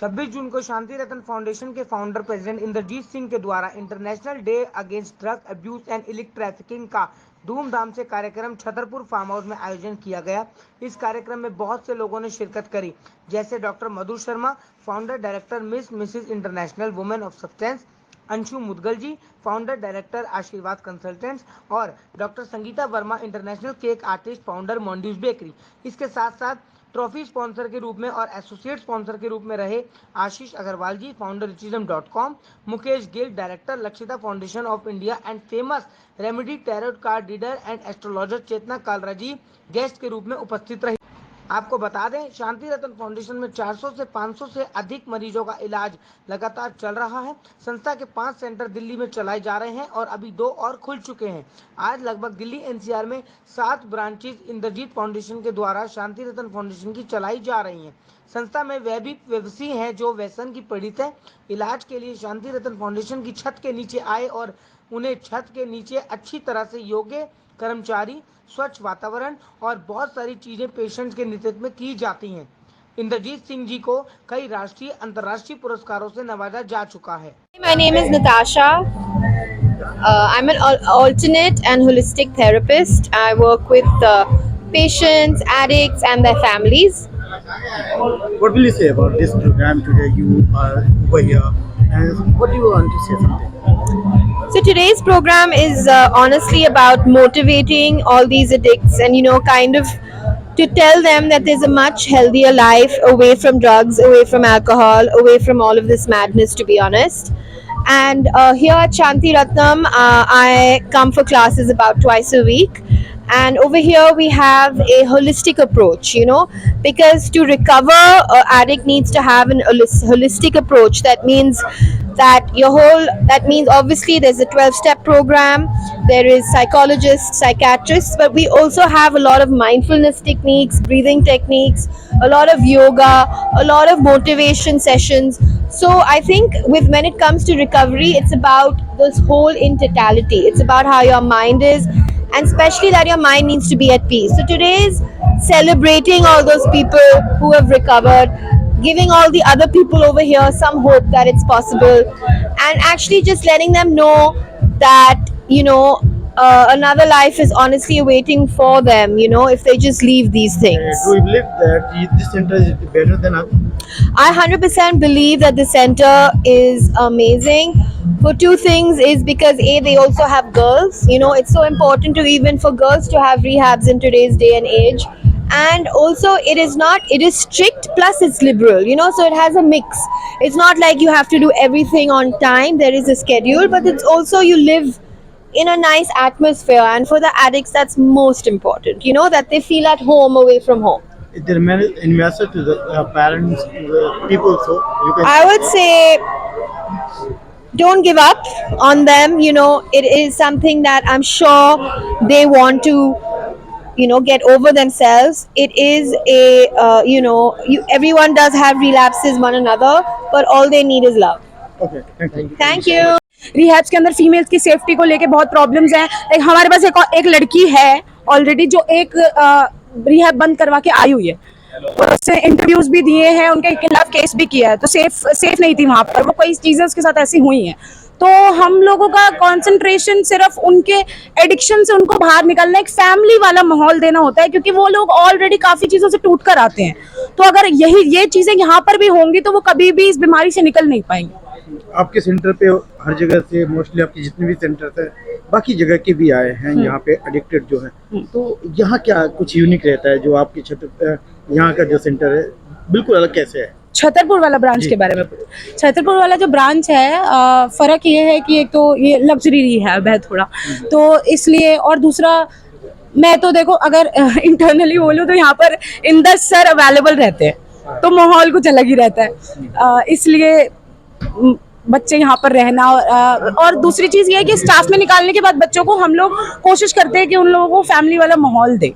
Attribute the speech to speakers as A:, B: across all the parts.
A: 26 जून को शांति रतन फाउंडेशन के founder president Indrajit Singh के द्वारा international day against drug abuse and iliac trafficking का धूमधाम से कार्यक्रम छतरपुर फार्म हाउस में आयोजन किया गया। इस कार्यक्रम में बहुत से लोगों ने शिरकत करी, जैसे doctor Madhu Sharma, founder director Mrs international women of substance, Anshu Mudgal ji, founder director Ashirwad consultants, और doctor Sangeeta Verma, international cake artist, founder मोंड्यूस बेकरी। इसके साथ साथ ट्रॉफी स्पॉन्सर के रूप में और एसोसिएट स्पॉन्सर के रूप में रहे आशीष अग्रवाल जी, फाउंडर रिचिज्म.com, Mukesh Gill, director Lakshita foundation of India, and famous remedy tarot card reader and astrologer Chetna Kalra ji guest के रूप में उपस्थित रहे। आपको बता दें, शांति रतन फाउंडेशन में 400 से 500 से अधिक मरीजों का इलाज लगातार चल रहा है। संस्था के 5 सेंटर दिल्ली में चलाए जा रहे हैं और अभी 2 और खुल चुके हैं। आज लगभग दिल्ली एनसीआर में 7 ब्रांचेज इंद्रजीत फाउंडेशन के द्वारा शांति रतन फाउंडेशन की चलाई जा रही हैं। संस्था में वह भी व्यवसायी हैं जो व्यसन की पीड़ित है। इलाज के लिए शांति रतन फाउंडेशन की छत के नीचे आए और उन्हें छत के नीचे अच्छी तरह से योग्य कर्मचारी, स्वच्छ वातावरण और बहुत सारी चीजें पेशेंट्स के नेतृत्व में की जाती हैं। इंद्रजीत सिंह जी को कई राष्ट्रीय अंतर्राष्ट्रीय पुरस्कारों से नवाजा जा चुका है।
B: My name is Natasha. I'm an alternate and holistic therapist. I work with patients, addicts, and their families.
C: What will you say about this program today? You are over here, and what do you want to say something?
B: So today's program is honestly about motivating all these addicts and kind of to tell them that there's a much healthier life away from drugs, away from alcohol, away from all of this madness, to be honest. And here at Shanti Ratnam, I come for classes about twice a week. And over here we have a holistic approach, because to recover, an addict needs to have an holistic approach. That means obviously there's a 12-step program, there is psychologists, psychiatrists, but we also have a lot of mindfulness techniques, breathing techniques, a lot of yoga, a lot of motivation sessions. So I think when it comes to recovery, it's about this whole in totality. It's about how your mind is, and especially that your mind needs to be at peace. So today is celebrating all those people who have recovered, giving all the other people over here some hope that it's possible, and actually just letting them know that another life is honestly waiting for them, if they just leave these things.
C: Do you believe that this center is better than others?
B: I 100% believe that the center is amazing for two things. Is because they also have girls. It's so important even for girls to have rehabs in today's day and age. And also it is strict plus it's liberal, so it has a mix. It's not like you have to do everything on time. There is a schedule, but it's also you live in a nice atmosphere, and for the addicts that's most important, that they feel at home away from home.
C: Is there a message to the parents, to the people? So you can.
B: I would say don't give up on them. It is something that I'm sure they want to get over themselves. It is everyone does have relapses, one another, but all they need is love.
C: Okay, thank you.
B: Thank you.
D: Rehabs के अंदर females की safety को लेके बहुत problems हैं। एक हमारे पास एक लड़की है ऑलरेडी जो एक रिहैब बंद करवा के आई हुई है, और उससे इंटरव्यूज भी दिए हैं, उनके खिलाफ केस भी किया है, तो सेफ नहीं थी वहाँ पर। वो कई चीजें उसके साथ ऐसी हुई हैं, तो हम लोगों का कंसंट्रेशन सिर्फ उनके एडिक्शन से उनको बाहर निकलना, एक फैमिली वाला माहौल देना होता है, क्योंकि वो लोग ऑलरेडी काफी चीजों से टूट कर आते हैं। तो अगर ये चीजें यहाँ पर भी होंगी तो वो कभी भी इस बीमारी से निकल नहीं पाएंगे।
C: आपके सेंटर पे हर जगह से मोस्टली आपके जितने भी सेंटर्स है बाकी जगह के भी आए हैं यहाँ पे एडिक्टेड जो है, तो यहाँ क्या कुछ यूनिक रहता है जो आपके क्षेत्र यहाँ का जो सेंटर है बिल्कुल अलग कैसे है?
D: छतरपुर वाला ब्रांच के बारे में छतरपुर वाला जो ब्रांच है, फर्क ये है कि एक तो ये लग्जरी रिहैब है थोड़ा, तो इसलिए, और दूसरा मैं तो देखो अगर इंटरनली बोलूँ तो यहाँ पर इंदर सर अवेलेबल रहते हैं, तो माहौल कुछ अलग ही रहता है। इसलिए बच्चे यहाँ पर रहना, और दूसरी चीज ये है कि स्टाफ में निकालने के बाद बच्चों को हम लोग कोशिश करते हैं कि उन लोगों को फैमिली वाला माहौल दे,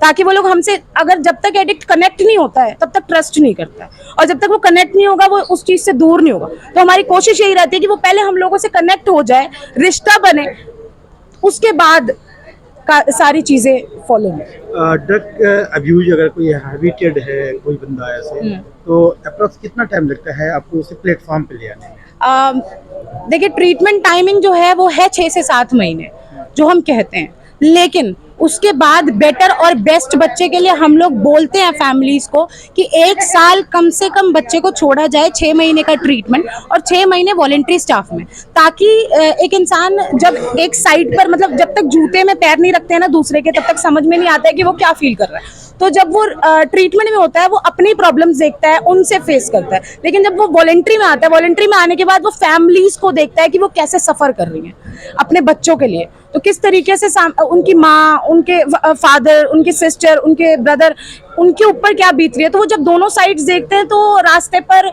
D: ताकि वो लोग हमसे, अगर जब तक एडिक्ट कनेक्ट नहीं होता है तब तक ट्रस्ट नहीं करता है, और जब तक वो कनेक्ट नहीं होगा वो उस चीज से दूर नहीं होगा। तो हमारी कोशिश यही रहती है कि वो पहले हम लोगों से कनेक्ट हो जाए, रिश्ता बने, उसके बाद सारी चीज़ें फॉलो हों।
C: ड्रग अब्यूज अगर कोई हैबिटेड है कोई बंदा ऐसे, तो अप्रोक्स कितना टाइम लगता है आपको उसे प्लेटफॉर्म पे ले आने में?
D: देखिए, ट्रीटमेंट टाइमिंग जो है वो है 6 से 7 महीने जो हम कहते हैं, लेकिन उसके बाद बेटर और बेस्ट बच्चे के लिए हम लोग बोलते हैं फैमिलीज को कि 1 साल कम से कम बच्चे को छोड़ा जाए, 6 महीने का ट्रीटमेंट और 6 महीने वॉलेंट्री स्टाफ में, ताकि एक इंसान जब एक साइड पर, मतलब जब तक जूते में पैर नहीं रखते हैं ना दूसरे के, तब तक समझ में नहीं आता है कि वो क्या फील कर रहा है। तो जब वो ट्रीटमेंट में होता है वो अपनी प्रॉब्लम्स देखता है, उनसे फेस करता है, लेकिन जब वो वॉलेंट्री में आता है, वॉलेंट्री में आने के बाद वो फैमिलीज को देखता है कि वो कैसे सफ़र कर रही हैं अपने बच्चों के लिए, तो किस तरीके से उनकी माँ, उनके फादर, उनकी सिस्टर, उनके ब्रदर, उनके ऊपर क्या बीत रही है। तो वो जब दोनों साइड्स देखते हैं तो रास्ते पर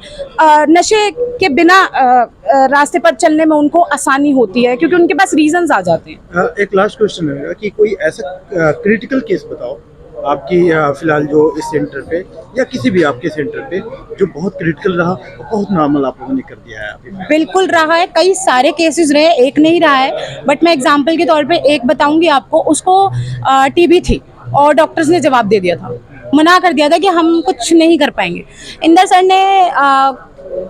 D: नशे के बिना रास्ते पर चलने में उनको आसानी होती है, क्योंकि उनके पास रीजंस आ जाते हैं।
C: एक लास्ट क्वेश्चन है कि कोई ऐसा क्रिटिकल केस बताओ आपकी फिलहाल जो इस सेंटर पे या किसी भी आपके सेंटर पे जो बहुत क्रिटिकल रहा और बहुत नॉर्मल आप लोगों ने कर दिया है अभी?
D: बिल्कुल रहा है, कई सारे केसेस रहे, एक नहीं रहा है, बट मैं एग्जांपल के तौर पे एक बताऊंगी आपको। उसको टीबी थी और डॉक्टर्स ने जवाब दे दिया था, मना कर दिया था कि हम कुछ नहीं कर पाएंगे। इंदर सर ने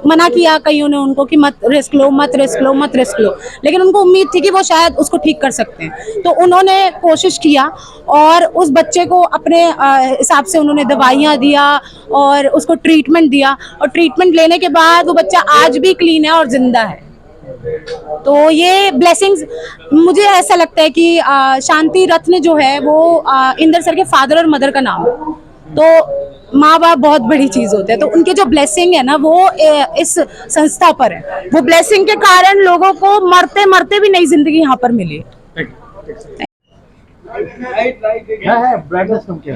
D: मना किया कईयों ने उनको कि मत रिस्क लो, मत रिस्क लो, मत रिस्क लो, लेकिन उनको उम्मीद थी कि वो शायद उसको ठीक कर सकते हैं, तो उन्होंने कोशिश किया और उस बच्चे को अपने हिसाब से उन्होंने दवाइयाँ दिया और उसको ट्रीटमेंट दिया, और ट्रीटमेंट लेने के बाद वो बच्चा आज भी क्लीन है और जिंदा है। तो ये ब्लेसिंग्स, मुझे ऐसा लगता है कि शांति रत्न जो है वो इंदर सर के फादर और मदर का नाम है, तो माँ बाप बहुत बड़ी चीज होते हैं, तो उनके जो ब्लेसिंग है ना वो इस संस्था पर है। वो ब्लेसिंग के कारण लोगों को मरते मरते भी नई जिंदगी यहाँ पर मिली।
C: ब्राइटनेस कम किया।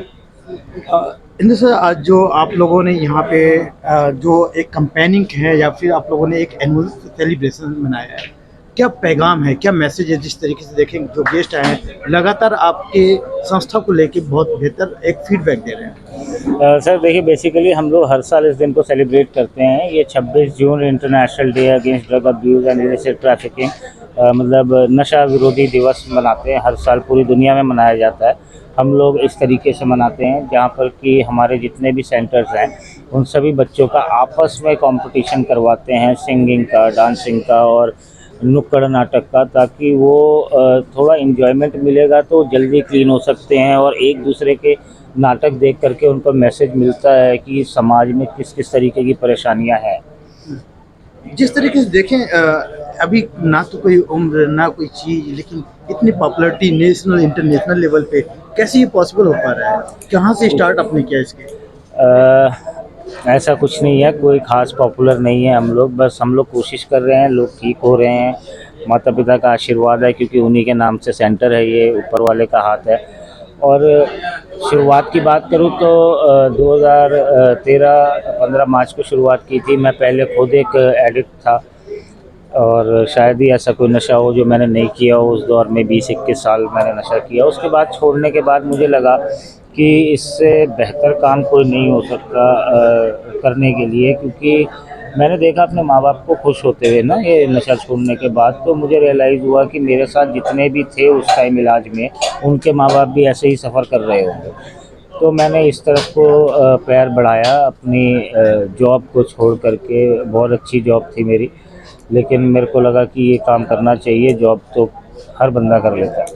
C: इंदर सर, आज जो आप लोगों ने यहाँ पे जो एक कंपेनिंग है या फिर आप लोगों ने एक एनुअल सेलिब्रेशन मनाया है, क्या पैगाम है, क्या मैसेज है? जिस तरीके से देखें जो गेस्ट आए हैं लगातार आपके संस्था को लेके बहुत बेहतर एक फीडबैक दे रहे हैं।
E: सर देखिए, बेसिकली हम लोग हर साल इस दिन को सेलिब्रेट करते हैं। ये 26 June international day against drug abuse and illicit trafficking, मतलब नशा विरोधी दिवस मनाते हैं, हर साल पूरी दुनिया में मनाया जाता है। हम लोग इस तरीके से मनाते हैं जहाँ पर कि हमारे जितने भी सेंटर्स हैं उन सभी बच्चों का आपस में कंपटीशन करवाते हैं, सिंगिंग का, डांसिंग का और नुक्कड़ नाटक का, ताकि वो थोड़ा इन्जॉयमेंट मिलेगा तो जल्दी क्लीन हो सकते हैं, और एक दूसरे के नाटक देख करके उनको मैसेज मिलता है कि समाज में किस किस तरीके की परेशानियां हैं।
C: जिस तरीके से देखें अभी ना तो कोई उम्र ना कोई चीज़, लेकिन इतनी पॉपुलैरिटी नेशनल इंटरनेशनल लेवल पे कैसे ये पॉसिबल हो पा रहा है? कहाँ से स्टार्ट आपने किया इसके?
E: ऐसा कुछ नहीं है, कोई ख़ास पॉपुलर नहीं है। हम लोग कोशिश कर रहे हैं, लोग ठीक हो रहे हैं, माता पिता का आशीर्वाद है, क्योंकि उन्हीं के नाम से सेंटर है, ये ऊपर वाले का हाथ है। और शुरुआत की बात करूँ तो 2013-15 मार्च को शुरुआत की थी। मैं पहले खुद एक एडिक्ट था और शायद ही ऐसा कोई नशा हो जो मैंने नहीं किया हो। उस दौर में 20-21 साल मैंने नशा किया। उसके बाद छोड़ने के बाद मुझे लगा कि इससे बेहतर काम कोई नहीं हो सकता करने के लिए, क्योंकि मैंने देखा अपने माँ बाप को खुश होते हुए ना ये नशा छोड़ने के बाद, तो मुझे रियलाइज़ हुआ कि मेरे साथ जितने भी थे उस टाइम इलाज में, उनके माँ बाप भी ऐसे ही सफ़र कर रहे होंगे। तो मैंने इस तरफ को पैर बढ़ाया, अपनी जॉब को छोड़ करके। बहुत अच्छी जॉब थी मेरी, लेकिन मेरे को लगा कि ये काम करना चाहिए। जॉब तो हर बंदा कर लेता है।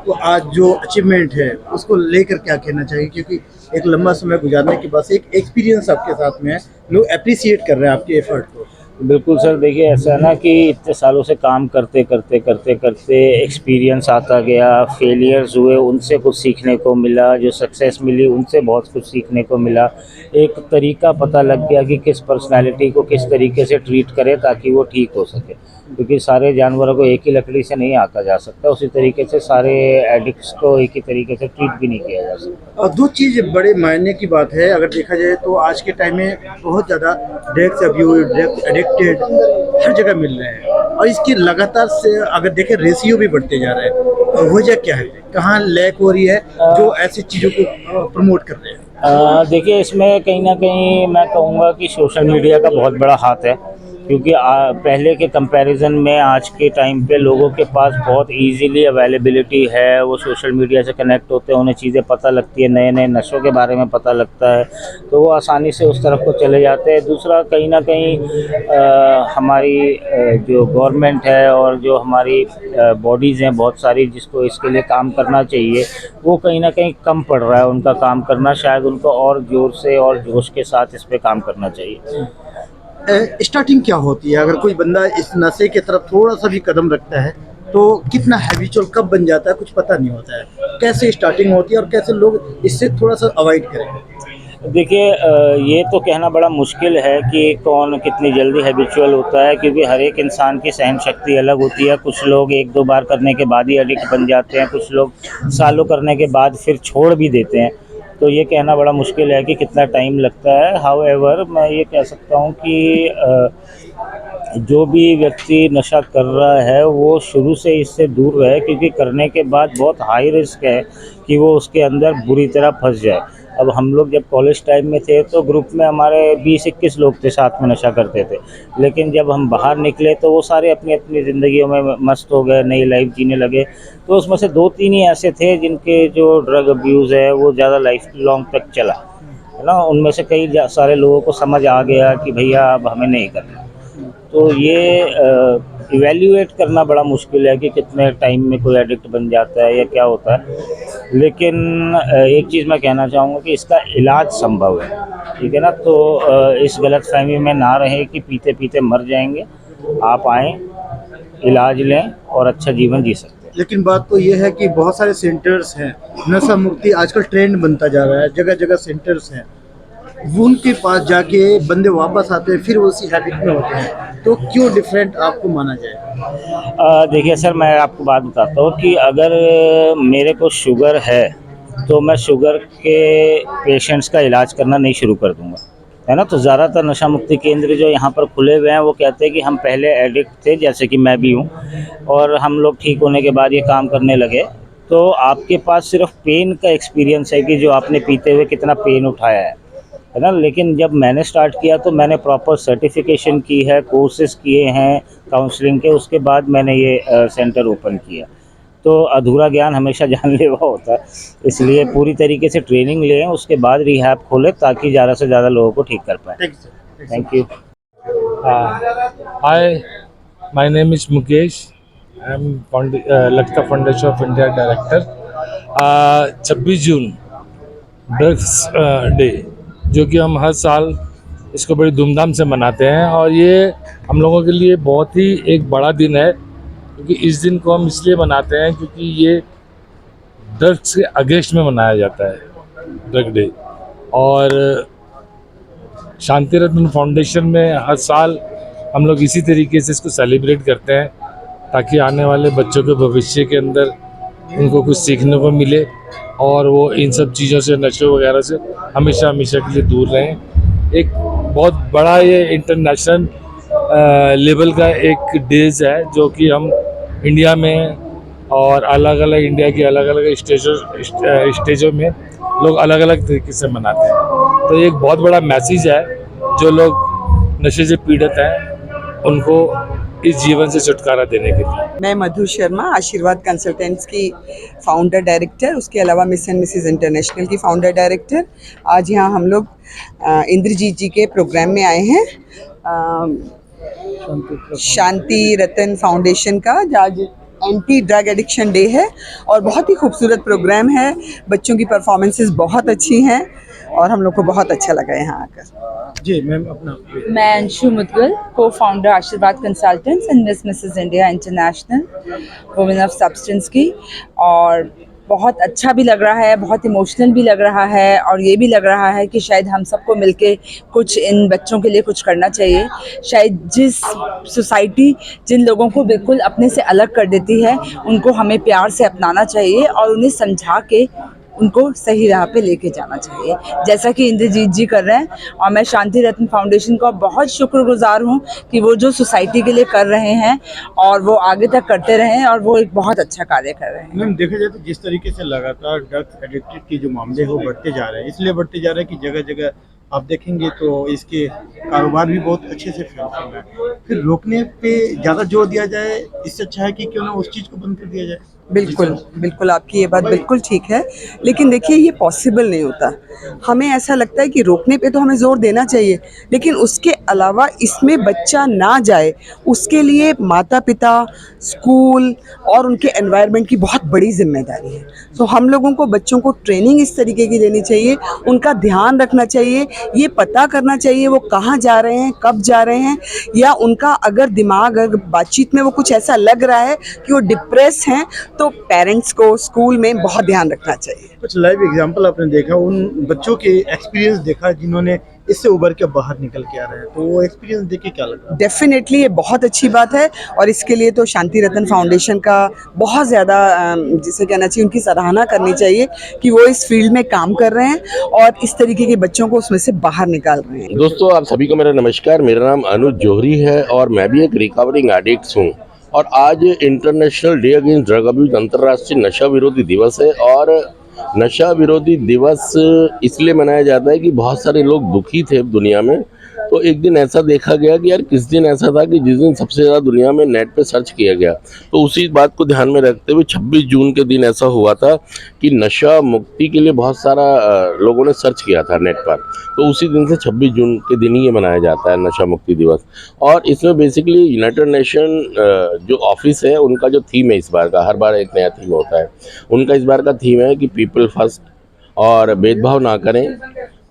C: तो आज जो अचीवमेंट है उसको लेकर क्या कहना चाहिए? क्योंकि एक लंबा समय गुजारने के बाद एक एक्सपीरियंस आपके साथ में है, लोग अप्रिशिएट कर रहे हैं आपके एफर्ट को।
E: बिल्कुल सर, देखिए ऐसा है ना कि इतने सालों से काम करते करते एक्सपीरियंस आता गया, फेलियर्स हुए, उनसे कुछ सीखने को मिला, जो सक्सेस मिली उनसे बहुत कुछ सीखने को मिला। एक तरीका पता लग गया कि किस पर्सनालिटी को किस तरीके से ट्रीट करें ताकि वो ठीक हो सके, क्योंकि सारे जानवरों को एक ही लकड़ी से नहीं आंका जा सकता, उसी तरीके से सारे एडिक्ट्स को एक ही तरीके से ट्रीट भी नहीं किया जा सकता।
C: और दो चीज़ बड़े मायने की बात है, अगर देखा जाए तो आज के टाइम में बहुत ज़्यादा ड्रग्स अब्यूज, ड्रग्स एडिक्टेड हर जगह मिल रहे हैं, और इसकी लगातार से अगर देखें रेशियो भी बढ़ते जा रहे हैं। तो वजह क्या है, कहाँ लैक हो रही है जो ऐसी चीज़ों को प्रमोट कर रहे हैं?
E: देखिए, इसमें कहीं ना कहीं मैं कहूँगा कि सोशल मीडिया का बहुत बड़ा हाथ है। क्योंकि पहले के कंपैरिजन में आज के टाइम पे लोगों के पास बहुत इजीली अवेलेबिलिटी है, वो सोशल मीडिया से कनेक्ट होते हैं, उन्हें चीज़ें पता लगती है, नए नए नशों के बारे में पता लगता है, तो वो आसानी से उस तरफ को चले जाते हैं। दूसरा, कहीं ना कहीं हमारी जो गवर्नमेंट है और जो हमारी बॉडीज़ हैं बहुत सारी, जिसको इसके लिए काम करना चाहिए, वो कहीं ना कहीं कम पड़ रहा है उनका काम करना। शायद उनको और ज़ोर से और जोश के साथ इस पर काम करना चाहिए।
C: स्टार्टिंग क्या होती है अगर कोई बंदा इस नशे की तरफ थोड़ा सा भी कदम रखता है, तो कितना हैबिचुअल कब बन जाता है कुछ पता नहीं होता है। कैसे स्टार्टिंग होती है और कैसे लोग इससे थोड़ा सा अवॉइड करें?
E: देखिए, ये तो कहना बड़ा मुश्किल है कि कौन कितनी जल्दी हैबिचुअल होता है, क्योंकि हर एक इंसान की सहन शक्ति अलग होती है। कुछ लोग एक दो बार करने के बाद ही एडिक्ट बन जाते हैं, कुछ लोग सालों करने के बाद फिर छोड़ भी देते हैं। तो ये कहना बड़ा मुश्किल है कि कितना टाइम लगता है। हाउएवर, मैं ये कह सकता हूँ कि जो भी व्यक्ति नशा कर रहा है वो शुरू से इससे दूर रहे, क्योंकि करने के बाद बहुत हाई रिस्क है कि वो उसके अंदर बुरी तरह फंस जाए। अब हम लोग जब कॉलेज टाइम में थे तो ग्रुप में हमारे 20-21 लोग थे, साथ में नशा करते थे। लेकिन जब हम बाहर निकले तो वो सारे अपनी अपनी ज़िंदगियों में मस्त हो गए, नई लाइफ जीने लगे। तो उसमें से 2-3 ही ऐसे थे जिनके जो ड्रग अब्यूज़ है वो ज़्यादा लाइफ लॉन्ग तक चला, है ना। उनमें से कई सारे लोगों को समझ आ गया कि भैया अब हमें नहीं करना। तो ये इवैल्यूएट करना बड़ा मुश्किल है कि कितने टाइम में कोई एडिक्ट बन जाता है या क्या होता है। लेकिन एक चीज़ मैं कहना चाहूँगा कि इसका इलाज संभव है, ठीक है ना। तो इस गलतफहमी में ना रहे कि पीते पीते मर जाएंगे। आप आएँ, इलाज लें और अच्छा जीवन जी सकते हैं।
C: लेकिन बात तो ये है कि बहुत सारे सेंटर्स हैं, नशा मुक्ति आजकल ट्रेंड बनता जा रहा है, जगह जगह सेंटर्स हैं। वो उनके पास जाके बंदे वापस आते हैं, फिर वो उसी हैबिट में होते हैं, तो क्यों डिफरेंट आपको माना जाए?
E: देखिए सर, मैं आपको बात बताता हूँ कि अगर मेरे को शुगर है तो मैं शुगर के पेशेंट्स का इलाज करना नहीं शुरू कर दूंगा, है ना। तो ज़्यादातर नशा मुक्ति केंद्र जो यहाँ पर खुले हुए हैं वो कहते हैं कि हम पहले एडिक्ट थे, जैसे कि मैं भी हूँ, और हम लोग ठीक होने के बाद ये काम करने लगे। तो आपके पास सिर्फ पेन का एक्सपीरियंस है कि जो आपने पीते हुए कितना पेन उठाया है ना। लेकिन जब मैंने स्टार्ट किया तो मैंने प्रॉपर सर्टिफिकेशन की है, कोर्सेज किए हैं काउंसलिंग के, उसके बाद मैंने ये सेंटर ओपन किया। तो अधूरा ज्ञान हमेशा जानलेवा होता है, इसलिए पूरी तरीके से ट्रेनिंग लें, उसके बाद रिहैब खोलें ताकि ज़्यादा से ज़्यादा लोगों को ठीक कर पाएँ। Thank you.
F: Hi, my name is Mukesh. I am Lakshya Foundation of India Director. 26 June drugs day, जो कि हम हर साल इसको बड़ी धूमधाम से मनाते हैं, और ये हम लोगों के लिए बहुत ही एक बड़ा दिन है, क्योंकि इस दिन को हम इसलिए मनाते हैं क्योंकि ये ड्रग्स के अगेंस्ट में मनाया जाता है, ड्रग डे। और शांति रत्न फाउंडेशन में हर साल हम लोग इसी तरीके से इसको सेलिब्रेट करते हैं, ताकि आने वाले बच्चों के भविष्य के अंदर उनको कुछ सीखने को मिले और वो इन सब चीज़ों से, नशे वगैरह से हमेशा हमेशा के लिए दूर रहें। एक बहुत बड़ा ये इंटरनेशनल लेवल का एक डेज है, जो कि हम इंडिया में और अलग अलग इंडिया के अलग अलग स्टेजों में लोग अलग अलग तरीके से मनाते हैं। तो ये एक बहुत बड़ा मैसेज है, जो लोग नशे से पीड़ित हैं उनको इस जीवन से छुटकारा देने के लिए।
G: मैं मधु शर्मा, आशीर्वाद कंसल्टेंट्स की फाउंडर डायरेक्टर, उसके अलावा मिस एंड मिसेस इंटरनेशनल की फाउंडर डायरेक्टर। आज यहाँ हम लोग इंद्रजीत जी के प्रोग्राम में आए हैं, शांति रतन फाउंडेशन का, आज एंटी ड्रग एडिक्शन डे है और बहुत ही खूबसूरत प्रोग्राम है। बच्चों की परफॉर्मेंसेस बहुत अच्छी हैं और हम लोग को बहुत अच्छा लगा यहाँ आकर।
C: जी मैम, अपना।
H: मैं अंशु मुदगल, को फाउंडर आशीर्वाद consultants and miss Mrs India international women of substance की, और बहुत अच्छा भी लग रहा है, बहुत इमोशनल भी लग रहा है, और ये भी लग रहा है कि शायद हम सबको मिलके कुछ इन बच्चों के लिए कुछ करना चाहिए। शायद जिस सोसाइटी जिन लोगों को बिल्कुल अपने से अलग कर देती है, उनको हमें प्यार से अपनाना चाहिए और उन्हें समझा के उनको सही राह पे लेके जाना चाहिए, जैसा कि इंद्रजीत जी कर रहे हैं। और मैं शांति रत्न फाउंडेशन का बहुत शुक्रगुजार हूँ कि वो जो सोसाइटी के लिए कर रहे हैं और वो आगे तक करते रहें, और वो एक बहुत अच्छा कार्य कर रहे हैं।
C: मैम, देखा जाए तो जिस तरीके से लगातार ड्रग्स एडिक्टेड के जो मामले हैं वो बढ़ते जा रहे हैं, इसलिए बढ़ते जा रहे हैं कि जगह जगह आप देखेंगे तो इसके कारोबार भी बहुत अच्छे से फैल रहा है। फिर रोकने पे ज़्यादा जोर दिया जाए, इससे अच्छा है कि क्यों ना उस चीज़ को बंद कर दिया जाए।
G: बिल्कुल, बिल्कुल आपकी ये बात बिल्कुल ठीक है, लेकिन देखिए ये पॉसिबल नहीं होता। हमें ऐसा लगता है कि रोकने पे तो हमें ज़ोर देना चाहिए, लेकिन उसके अलावा इसमें बच्चा ना जाए, उसके लिए माता-पिता, स्कूल और उनके एनवायरनमेंट की बहुत बड़ी ज़िम्मेदारी है। तो हम लोगों को बच्चों को ट्रेनिंग इस तरीके की देनी चाहिए, उनका ध्यान रखना चाहिए, ये पता करना चाहिए वो कहाँ जा रहे हैं, कब जा रहे हैं, या उनका अगर दिमाग अगर बातचीत में वो कुछ ऐसा लग रहा है कि वो डिप्रेस हैं, तो पेरेंट्स को स्कूल में बहुत ध्यान रखना चाहिए।
C: कुछ लाइव एग्जांपल आपने देखा, उन बच्चों के एक्सपीरियंस देखा जिन्होंने इससे उभर के बाहर निकल के आ रहे हैं, तो वो एक्सपीरियंस देख के क्या लगा?
G: डेफिनेटली ये बहुत अच्छी बात है और इसके लिए तो शांति रतन फाउंडेशन का बहुत ज़्यादा जिसे कहना चाहिए उनकी सराहना करनी चाहिए कि वो इस फील्ड में काम कर रहे हैं और इस तरीके के बच्चों को उसमें से बाहर निकाल रहे हैं।
I: दोस्तों, आप सभी को मेरा नमस्कार। मेरा नाम अनुज जौहरी है और मैं भी एक रिकवरिंग एडिक्ट हूँ। और आज international day against drug abuse, अंतर्राष्ट्रीय नशा विरोधी दिवस है। और नशा विरोधी दिवस इसलिए मनाया जाता है कि बहुत सारे लोग दुखी थे दुनिया में। तो एक दिन ऐसा देखा गया कि यार किस दिन ऐसा था कि जिस दिन सबसे ज़्यादा दुनिया में नेट पे सर्च किया गया, तो उसी बात को ध्यान में रखते हुए 26 जून के दिन ऐसा हुआ था कि नशा मुक्ति के लिए बहुत सारा लोगों ने सर्च किया था नेट पर। तो उसी दिन से 26 जून के दिन ही ये मनाया जाता है नशा मुक्ति दिवस। और इसमें बेसिकली यूनाइटेड नेशन जो ऑफिस है उनका जो थीम है इस बार का, हर बार एक नया थीम होता है उनका, इस बार का थीम है कि पीपल फर्स्ट, और भेदभाव ना करें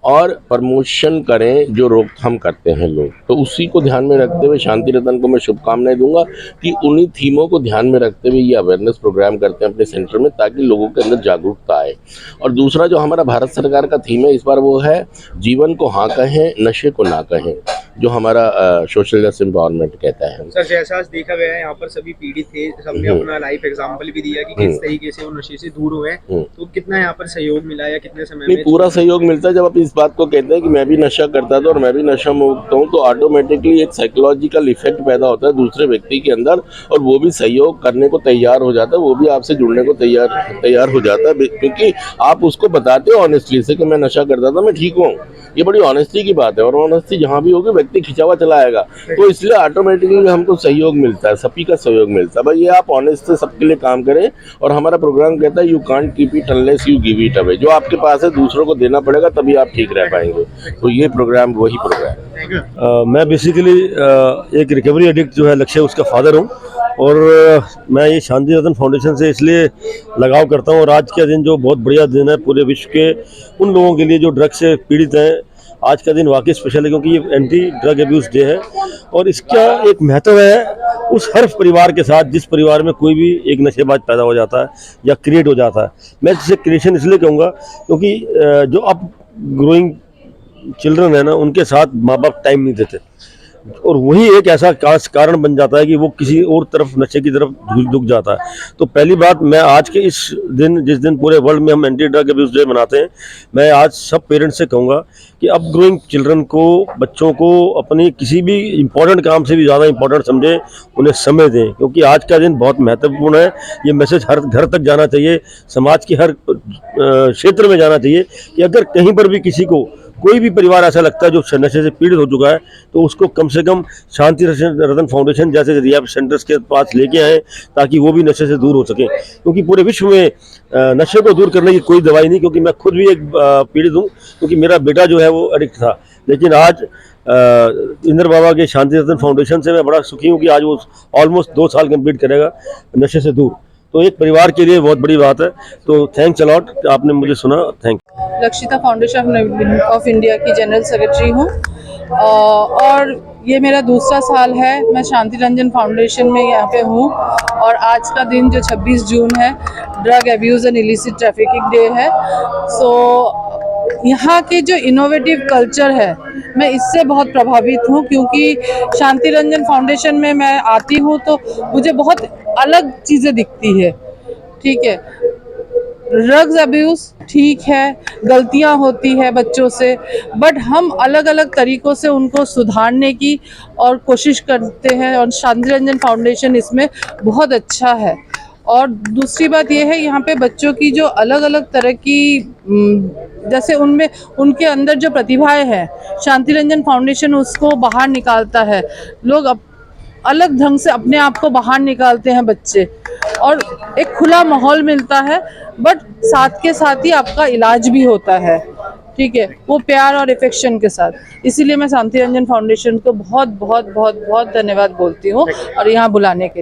I: और प्रमोशन करें जो रोकथाम करते हैं लोग। तो उसी को ध्यान में रखते हुए शांति रतन को मैं शुभकामनाएं दूंगा कि उन्हीं थीमों को ध्यान में रखते हुए ये अवेयरनेस प्रोग्राम करते हैं अपने सेंटर में, ताकि लोगों के अंदर जागरूकता आए। और दूसरा जो हमारा भारत सरकार का थीम है इस बार वो है जीवन को हाँ कहें, नशे को ना कहें, जो हमारा सोशल जस्टिस एम्पावरमेंट कहता है।
J: सर, जैसा आज देखा गया है यहाँ पर सभी पीड़ित थे, सबने अपना लाइफ एग्जांपल भी दिया कि किस तरीके से वो नशे से दूर हुए। तो कितना यहाँ पर सहयोग मिला या कितने समय में?
I: पूरा सहयोग मिलता है। जब आप इस बात को कहते हैं कि मैं भी नशा करता था और मैं भी नशा मुक्त हूँ, तो ऑटोमेटिकली एक साइकोलॉजिकल इफेक्ट पैदा होता है दूसरे व्यक्ति के अंदर, और वो भी सहयोग करने को तैयार हो जाता है, वो भी आपसे जुड़ने को तैयार हो जाता है, क्योंकि आप उसको बताते हो ऑनेस्टली से कि मैं नशा करता था, मैं ठीक हूँ। ये बड़ी ऑनेस्टी की बात है, और ऑनेस्टी जहाँ भी होगी व्यक्ति खिंचा हुआ चला आएगा। तो इसलिए ऑटोमेटिकली हमको सहयोग मिलता है, सभी का सहयोग मिलता है। भाई ये आप ऑनेस्ट से सबके लिए काम करें, और हमारा प्रोग्राम कहता है you can't keep it unless you give it away. जो आपके पास है दूसरों को देना पड़ेगा, तभी आप ठीक रह पाएंगे। तो ये प्रोग्राम वही प्रोग्राम है।
K: मैं बेसिकली एक रिकवरी एडिक्ट जो है लक्ष्य, उसका फादर हूँ, और मैं ये शांति रतन फाउंडेशन से इसलिए लगाव करता हूँ। और आज का दिन जो बहुत बढ़िया दिन है पूरे विश्व के उन लोगों के लिए जो ड्रग से पीड़ित हैं, आज का दिन वाकई स्पेशल है, क्योंकि ये एंटी ड्रग अब्यूज़ डे है। और इसका एक महत्व है उस हर परिवार के साथ जिस परिवार में कोई भी एक नशेबाज पैदा हो जाता है या क्रिएट हो जाता है। मैं इसे क्रिएशन इसलिए कहूँगा क्योंकि जो अब ग्रोइंग चिल्ड्रन है ना, उनके साथ माँ बाप टाइम नहीं देते, और वही एक ऐसा कारण बन जाता है कि वो किसी और तरफ नशे की तरफ झुक जाता है। तो पहली बात, मैं आज के इस दिन, जिस दिन पूरे वर्ल्ड में हम एंटी ड्रग अब्यूज डे मनाते हैं, मैं आज सब पेरेंट्स से कहूँगा कि अब ग्रोइंग चिल्ड्रन को, बच्चों को अपनी किसी भी इम्पोर्टेंट काम से भी ज़्यादा इम्पोर्टेंट समझें, उन्हें समय दें, क्योंकि आज का दिन बहुत महत्वपूर्ण है। ये मैसेज हर घर तक जाना चाहिए, समाज के हर क्षेत्र में जाना चाहिए कि अगर कहीं पर भी किसी को, कोई भी परिवार ऐसा लगता है जो नशे से पीड़ित हो चुका है, तो उसको कम से कम शांति रतन फाउंडेशन जैसे रिहैब सेंटर्स के पास लेके आए, ताकि वो भी नशे से दूर हो सकें। क्योंकि पूरे विश्व में नशे को दूर करने की कोई दवाई नहीं, क्योंकि मैं खुद भी एक पीड़ित हूँ, क्योंकि मेरा बेटा जो है वो एडिक्ट था। लेकिन आज इंद्र बाबा के शांति रतन फाउंडेशन से मैं बड़ा सुखी हूँ कि आज वो ऑलमोस्ट 2 साल कंप्लीट करेगा नशे से दूर। तो एक परिवार के लिए बहुत बड़ी बात है। तो थैंक्स अलॉट, आपने मुझे सुना। Thank you.
D: Lakshita foundation of India की जनरल सेक्रेटरी हूँ, और ये मेरा दूसरा साल है मैं शांति रंजन फाउंडेशन में यहाँ पे हूँ। और आज का दिन जो 26 जून है, drug abuse and illicit trafficking day है। सो यहाँ की जो इनोवेटिव कल्चर है, मैं इससे बहुत प्रभावित हूँ, क्योंकि शांति रंजन फाउंडेशन में मैं आती हूँ तो मुझे बहुत अलग चीज़ें दिखती है। ठीक है, ड्रग्स अब्यूज़ ठीक है, गलतियाँ होती है बच्चों से, बट हम अलग अलग तरीक़ों से उनको सुधारने की और कोशिश करते हैं, और शांति रंजन फाउंडेशन इसमें बहुत अच्छा है। और दूसरी बात यह है यहाँ पे बच्चों की जो अलग अलग तरह की जैसे उनमें उनके अंदर जो प्रतिभाएं हैं, शांति रंजन फाउंडेशन उसको बाहर निकालता है। लोग अलग ढंग से अपने आप को बाहर निकालते हैं बच्चे, और एक खुला माहौल मिलता है, बट साथ के साथ ही आपका इलाज भी होता है, ठीक है, वो प्यार और इफेक्शन के साथ। इसीलिए मैं शांति रंजन फाउंडेशन को बहुत बहुत बहुत बहुत धन्यवाद बोलती हूँ और यहाँ बुलाने के लिए।